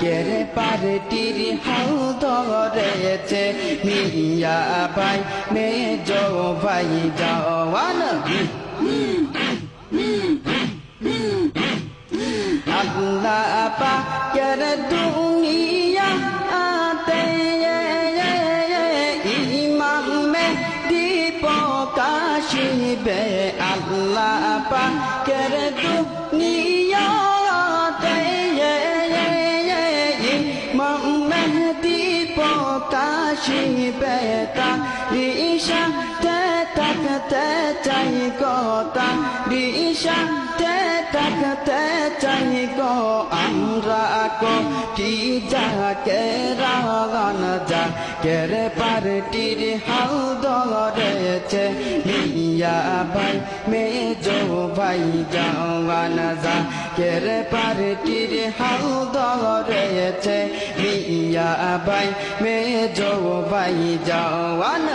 কেরে পার্টির হাল ধরেছে মিয়া ভাই মেজো ভাই জওয়ান আল্লাহ পাকের দুনিয়া আতে ইমাম মেহদি প্রকাশিবে আল্লাহ পাকের দুনিয়া আতে ইমাম মেহদি প্রকাশিবে তা রিশাতে থাকতে চাই কথা রিশাতে থাকতে চাই গো আমরা কো কি যাকে রাগান যা কেরে পার্টির হাল ধরেছে মিয়া ভাই মেজো ভাই জওয়ান যা কেরে পার্টির হাল ধরেছে মিয়া ভাই মেজো ভাই জওয়ান